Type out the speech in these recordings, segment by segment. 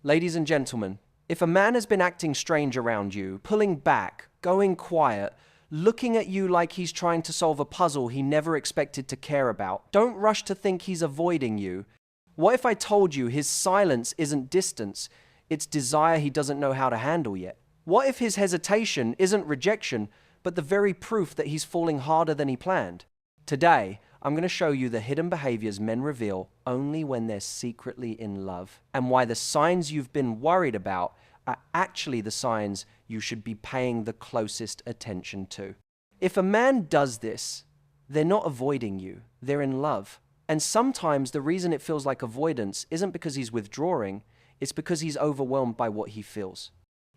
Ladies and gentlemen, if a man has been acting strange around you, pulling back, going quiet, looking at you like he's trying to solve a puzzle he never expected to care about, don't rush to think he's avoiding you. What if I told you his silence isn't distance, it's desire he doesn't know how to handle yet? What if his hesitation isn't rejection, but the very proof that he's falling harder than he planned? Today, I'm going to show you the hidden behaviors men reveal only when they're secretly in love, and why the signs you've been worried about are actually the signs you should be paying the closest attention to. If a man does this, they're not avoiding you, they're in love. And sometimes the reason it feels like avoidance isn't because he's withdrawing, it's because he's overwhelmed by what he feels.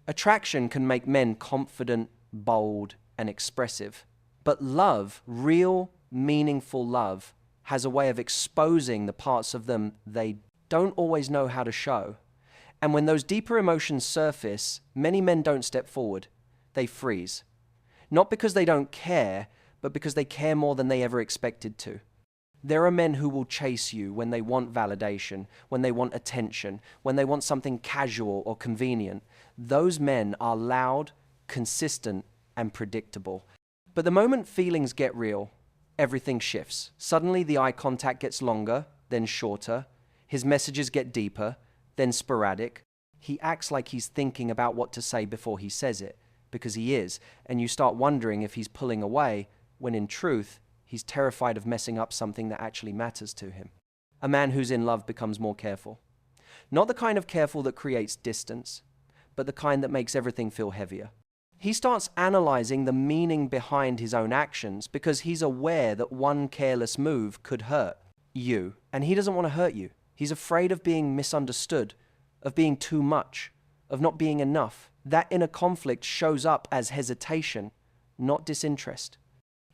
Attraction can make men confident, bold, and expressive. But love, real, meaningful love, has a way of exposing the parts of them they don't always know how to show. And when those deeper emotions surface, many men don't step forward. They freeze. Not because they don't care, but because they care more than they ever expected to. There are men who will chase you when they want validation, when they want attention, when they want something casual or convenient. Those men are loud, consistent, and predictable. But the moment feelings get real, everything shifts. Suddenly the eye contact gets longer, then shorter. His messages get deeper, then sporadic. He acts like he's thinking about what to say before he says it, because he is, and you start wondering if he's pulling away, when in truth, he's terrified of messing up something that actually matters to him. A man who's in love becomes more careful. Not the kind of careful that creates distance, but the kind that makes everything feel heavier. He starts analyzing the meaning behind his own actions because he's aware that one careless move could hurt you, and he doesn't want to hurt you. He's afraid of being misunderstood, of being too much, of not being enough. That inner conflict shows up as hesitation, not disinterest.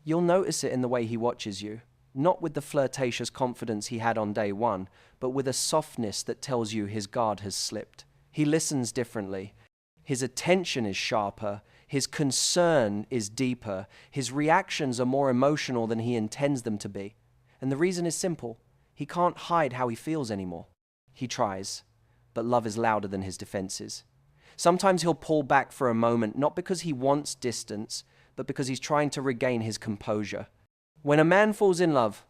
You'll notice it in the way he watches you, not with the flirtatious confidence he had on day one, but with a softness that tells you his guard has slipped. He listens differently. His attention is sharper. His concern is deeper. His reactions are more emotional than he intends them to be. And the reason is simple. He can't hide how he feels anymore. He tries, but love is louder than his defenses. Sometimes he'll pull back for a moment, not because he wants distance, but because he's trying to regain his composure. When a man falls in love,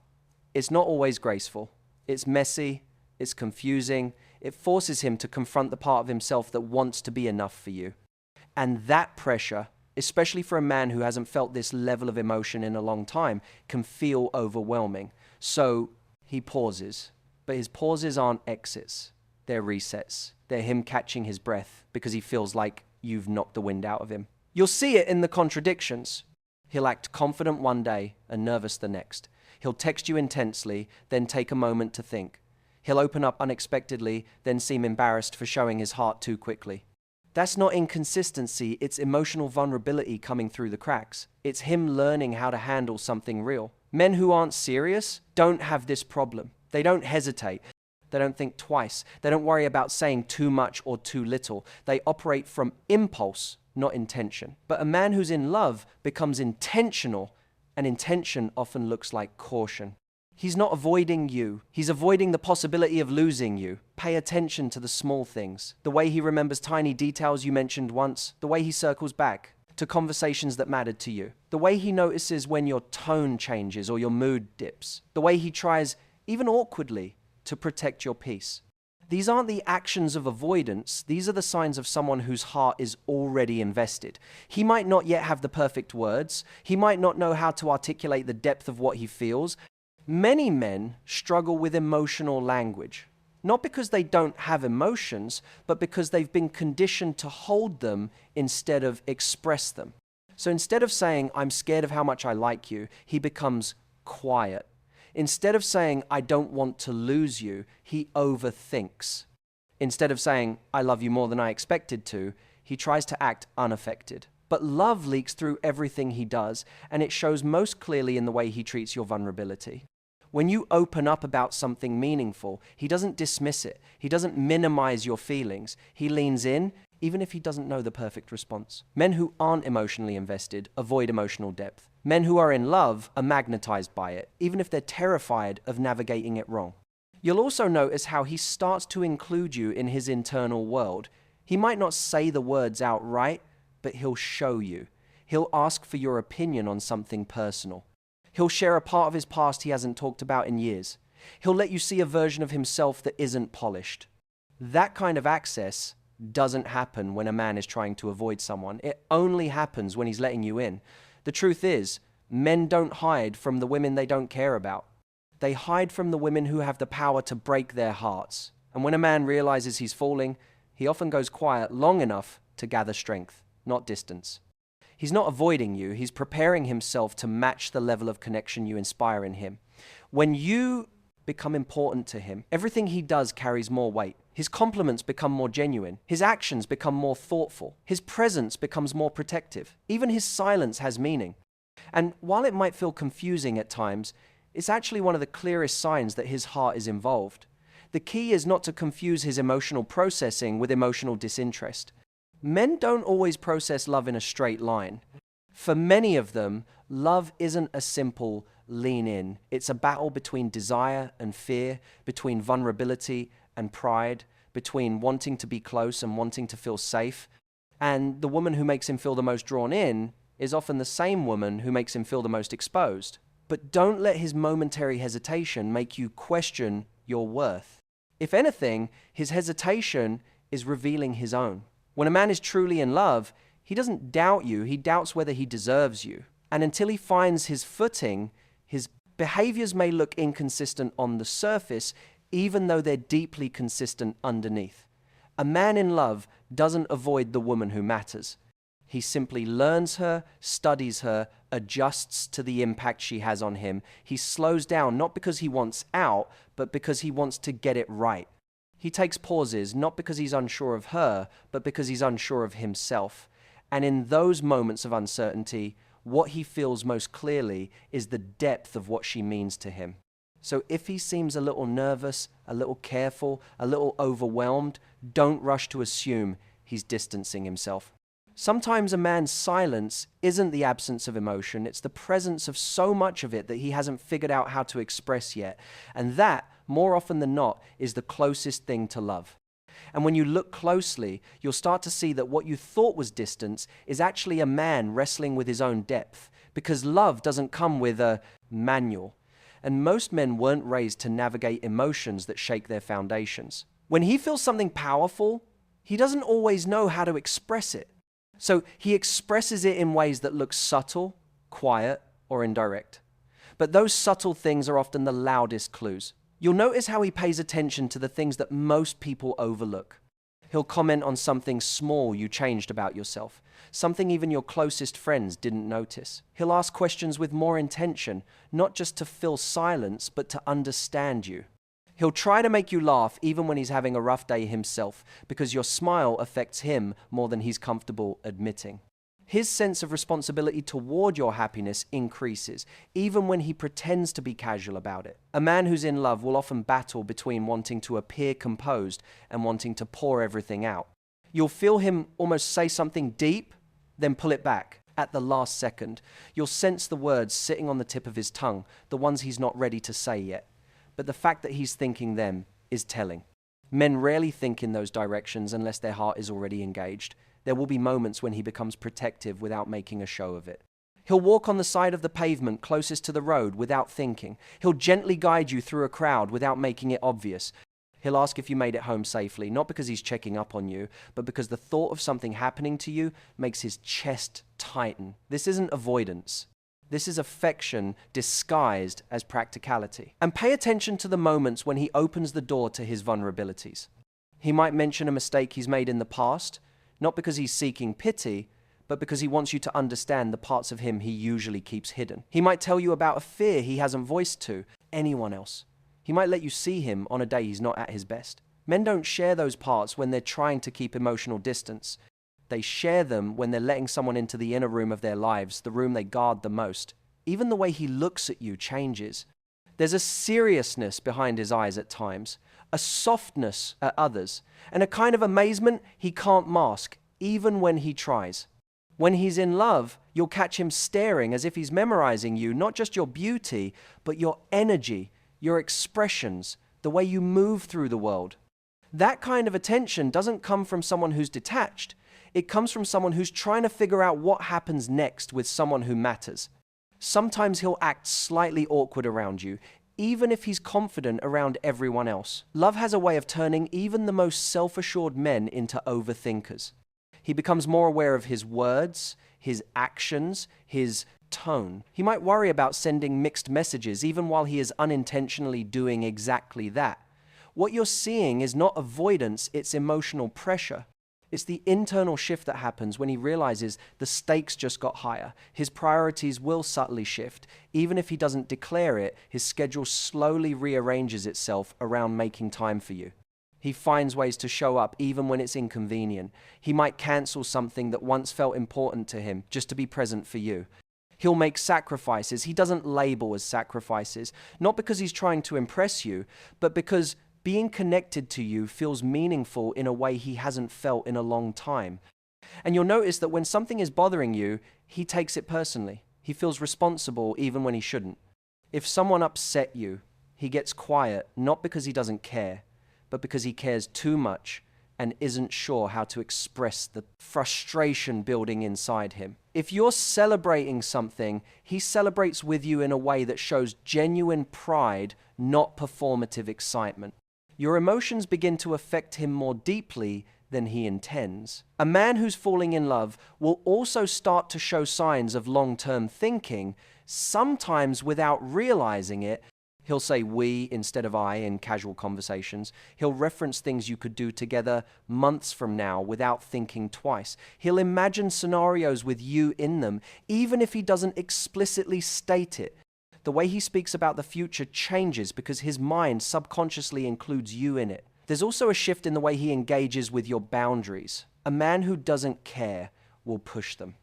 it's not always graceful. It's messy, it's confusing, it forces him to confront the part of himself that wants to be enough for you. And that pressure, especially for a man who hasn't felt this level of emotion in a long time, can feel overwhelming. So he pauses, but his pauses aren't exits, they're resets. They're him catching his breath because he feels like you've knocked the wind out of him. You'll see it in the contradictions. He'll act confident one day and nervous the next. He'll text you intensely, then take a moment to think. He'll open up unexpectedly, then seem embarrassed for showing his heart too quickly. That's not inconsistency, it's emotional vulnerability coming through the cracks. It's him learning how to handle something real. Men who aren't serious don't have this problem. They don't hesitate. They don't think twice. They don't worry about saying too much or too little. They operate from impulse, not intention. But a man who's in love becomes intentional, and intention often looks like caution. He's not avoiding you. He's avoiding the possibility of losing you. Pay attention to the small things. The way he remembers tiny details you mentioned once. The way he circles back to conversations that mattered to you. The way he notices when your tone changes or your mood dips. The way he tries, even awkwardly, to protect your peace. These aren't the actions of avoidance. These are the signs of someone whose heart is already invested. He might not yet have the perfect words. He might not know how to articulate the depth of what he feels. Many men struggle with emotional language, not because they don't have emotions, but because they've been conditioned to hold them instead of express them. So instead of saying, "I'm scared of how much I like you," he becomes quiet. Instead of saying, "I don't want to lose you," he overthinks. Instead of saying, "I love you more than I expected to," he tries to act unaffected. But love leaks through everything he does, and it shows most clearly in the way he treats your vulnerability. When you open up about something meaningful, he doesn't dismiss it. He doesn't minimize your feelings. He leans in, even if he doesn't know the perfect response. Men who aren't emotionally invested avoid emotional depth. Men who are in love are magnetized by it, even if they're terrified of navigating it wrong. You'll also notice how he starts to include you in his internal world. He might not say the words outright, but he'll show you. He'll ask for your opinion on something personal. He'll share a part of his past he hasn't talked about in years. He'll let you see a version of himself that isn't polished. That kind of access doesn't happen when a man is trying to avoid someone. It only happens when he's letting you in. The truth is, men don't hide from the women they don't care about. They hide from the women who have the power to break their hearts. And when a man realizes he's falling, he often goes quiet long enough to gather strength, not distance. He's not avoiding you, he's preparing himself to match the level of connection you inspire in him. When you become important to him, everything he does carries more weight. His compliments become more genuine. His actions become more thoughtful. His presence becomes more protective. Even his silence has meaning. And while it might feel confusing at times, it's actually one of the clearest signs that his heart is involved. The key is not to confuse his emotional processing with emotional disinterest. Men don't always process love in a straight line. For many of them, love isn't a simple lean in. It's a battle between desire and fear, between vulnerability and pride, between wanting to be close and wanting to feel safe. And the woman who makes him feel the most drawn in is often the same woman who makes him feel the most exposed. But don't let his momentary hesitation make you question your worth. If anything, his hesitation is revealing his own. When a man is truly in love, he doesn't doubt you, he doubts whether he deserves you. And until he finds his footing, his behaviors may look inconsistent on the surface, even though they're deeply consistent underneath. A man in love doesn't avoid the woman who matters. He simply learns her, studies her, adjusts to the impact she has on him. He slows down not because he wants out, but because he wants to get it right. He takes pauses not because he's unsure of her, but because he's unsure of himself. And in those moments of uncertainty, what he feels most clearly is the depth of what she means to him. So if he seems a little nervous, a little careful, a little overwhelmed, don't rush to assume he's distancing himself. Sometimes a man's silence isn't the absence of emotion, it's the presence of so much of it that he hasn't figured out how to express yet. And that, more often than not, is the closest thing to love. And when you look closely, you'll start to see that what you thought was distance is actually a man wrestling with his own depth, because love doesn't come with a manual. And most men weren't raised to navigate emotions that shake their foundations. When he feels something powerful, he doesn't always know how to express it. So he expresses it in ways that look subtle, quiet, or indirect. But those subtle things are often the loudest clues. You'll notice how he pays attention to the things that most people overlook. He'll comment on something small you changed about yourself, something even your closest friends didn't notice. He'll ask questions with more intention, not just to fill silence, but to understand you. He'll try to make you laugh even when he's having a rough day himself, because your smile affects him more than he's comfortable admitting. His sense of responsibility toward your happiness increases, even when he pretends to be casual about it. A man who's in love will often battle between wanting to appear composed and wanting to pour everything out. You'll feel him almost say something deep, then pull it back at the last second. You'll sense the words sitting on the tip of his tongue, the ones he's not ready to say yet. But the fact that he's thinking them is telling. Men rarely think in those directions unless their heart is already engaged. There will be moments when he becomes protective without making a show of it. He'll walk on the side of the pavement closest to the road without thinking. He'll gently guide you through a crowd without making it obvious. He'll ask if you made it home safely, not because he's checking up on you, but because the thought of something happening to you makes his chest tighten. This isn't avoidance. This is affection disguised as practicality. And pay attention to the moments when he opens the door to his vulnerabilities. He might mention a mistake he's made in the past, not because he's seeking pity, but because he wants you to understand the parts of him he usually keeps hidden. He might tell you about a fear he hasn't voiced to anyone else. He might let you see him on a day he's not at his best. Men don't share those parts when they're trying to keep emotional distance. They share them when they're letting someone into the inner room of their lives, the room they guard the most. Even the way he looks at you changes. There's a seriousness behind his eyes at times, a softness at others, and a kind of amazement he can't mask, even when he tries. When he's in love, you'll catch him staring as if he's memorizing you, not just your beauty, but your energy, your expressions, the way you move through the world. That kind of attention doesn't come from someone who's detached. It comes from someone who's trying to figure out what happens next with someone who matters. Sometimes he'll act slightly awkward around you, even if he's confident around everyone else. Love has a way of turning even the most self-assured men into overthinkers. He becomes more aware of his words, his actions, his tone. He might worry about sending mixed messages even while he is unintentionally doing exactly that. What you're seeing is not avoidance, it's emotional pressure. It's the internal shift that happens when he realizes the stakes just got higher. His priorities will subtly shift. Even if he doesn't declare it, his schedule slowly rearranges itself around making time for you. He finds ways to show up even when it's inconvenient. He might cancel something that once felt important to him just to be present for you. He'll make sacrifices he doesn't label as sacrifices, not because he's trying to impress you, but because being connected to you feels meaningful in a way he hasn't felt in a long time. And you'll notice that when something is bothering you, he takes it personally. He feels responsible even when he shouldn't. If someone upset you, he gets quiet, not because he doesn't care, but because he cares too much and isn't sure how to express the frustration building inside him. If you're celebrating something, he celebrates with you in a way that shows genuine pride, not performative excitement. Your emotions begin to affect him more deeply than he intends. A man who's falling in love will also start to show signs of long-term thinking, sometimes without realizing it. He'll say we instead of I in casual conversations. He'll reference things you could do together months from now without thinking twice. He'll imagine scenarios with you in them, even if he doesn't explicitly state it. The way he speaks about the future changes because his mind subconsciously includes you in it. There's also a shift in the way he engages with your boundaries. A man who doesn't care will push them.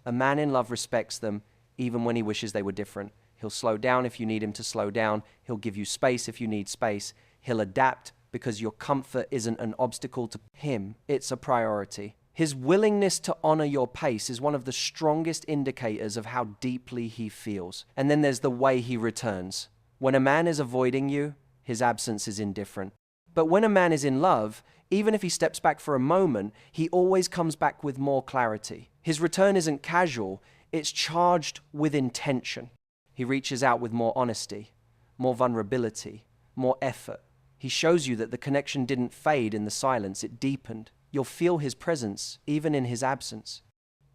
A man in love respects them, even when he wishes they were different. He'll slow down if you need him to slow down. He'll give you space if you need space. He'll adapt because your comfort isn't an obstacle to him, it's a priority. His willingness to honor your pace is one of the strongest indicators of how deeply he feels. And then there's the way he returns. When a man is avoiding you, his absence is indifferent. But when a man is in love, even if he steps back for a moment, he always comes back with more clarity. His return isn't casual, it's charged with intention. He reaches out with more honesty, more vulnerability, more effort. He shows you that the connection didn't fade in the silence, it deepened. You'll feel his presence, even in his absence.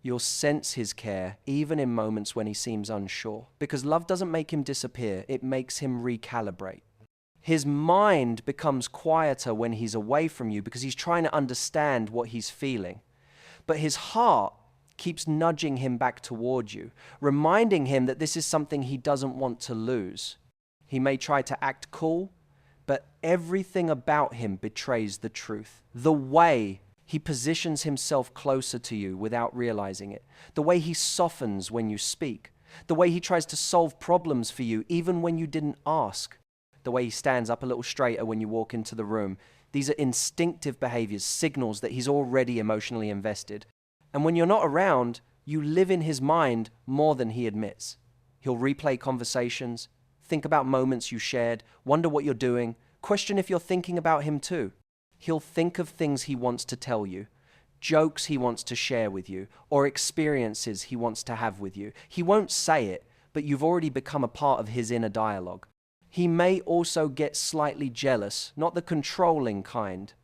You'll sense his care, even in moments when he seems unsure. Because love doesn't make him disappear, it makes him recalibrate. His mind becomes quieter when he's away from you because he's trying to understand what he's feeling. But his heart keeps nudging him back toward you, reminding him that this is something he doesn't want to lose. He may try to act cool, but everything about him betrays the truth. The way he positions himself closer to you without realizing it. The way he softens when you speak. The way he tries to solve problems for you even when you didn't ask. The way he stands up a little straighter when you walk into the room. These are instinctive behaviors, signals that he's already emotionally invested. And when you're not around, you live in his mind more than he admits. He'll replay conversations, think about moments you shared, wonder what you're doing, question if you're thinking about him too. He'll think of things he wants to tell you, jokes he wants to share with you, or experiences he wants to have with you. He won't say it, but you've already become a part of his inner dialogue. He may also get slightly jealous, not the controlling kind,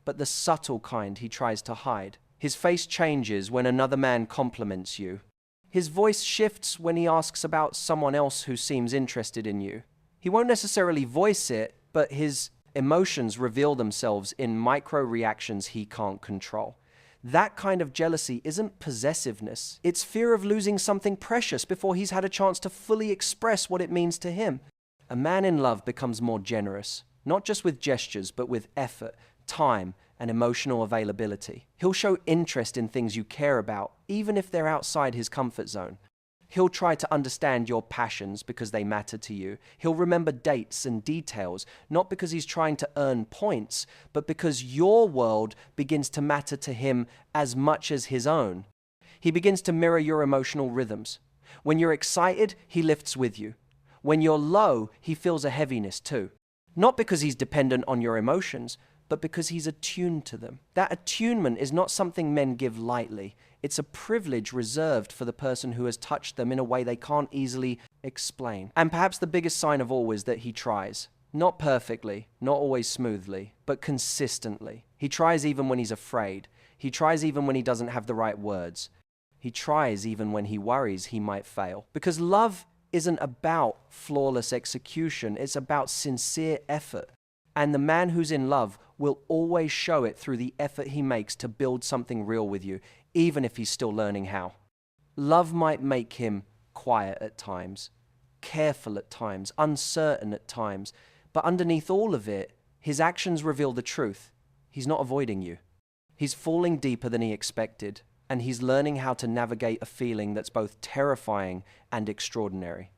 but the subtle kind he tries to hide. His face changes when another man compliments you. His voice shifts when he asks about someone else who seems interested in you. He won't necessarily voice it, but his emotions reveal themselves in micro reactions he can't control. That kind of jealousy isn't possessiveness. It's fear of losing something precious before he's had a chance to fully express what it means to him. A man in love becomes more generous, not just with gestures, but with effort, time, and emotional availability. He'll show interest in things you care about, even if they're outside his comfort zone. He'll try to understand your passions because they matter to you. He'll remember dates and details, not because he's trying to earn points, but because your world begins to matter to him as much as his own. He begins to mirror your emotional rhythms. When you're excited, he lifts with you. When you're low, he feels a heaviness too. Not because he's dependent on your emotions, but because he's attuned to them. That attunement is not something men give lightly. It's a privilege reserved for the person who has touched them in a way they can't easily explain. And perhaps the biggest sign of all is that he tries. Not perfectly, not always smoothly, but consistently. He tries even when he's afraid. He tries even when he doesn't have the right words. He tries even when he worries he might fail. Because love isn't about flawless execution, it's about sincere effort. And the man who's in love will always show it through the effort he makes to build something real with you, even if he's still learning how. Love might make him quiet at times, careful at times, uncertain at times, but underneath all of it, his actions reveal the truth. He's not avoiding you. He's falling deeper than he expected, and he's learning how to navigate a feeling that's both terrifying and extraordinary.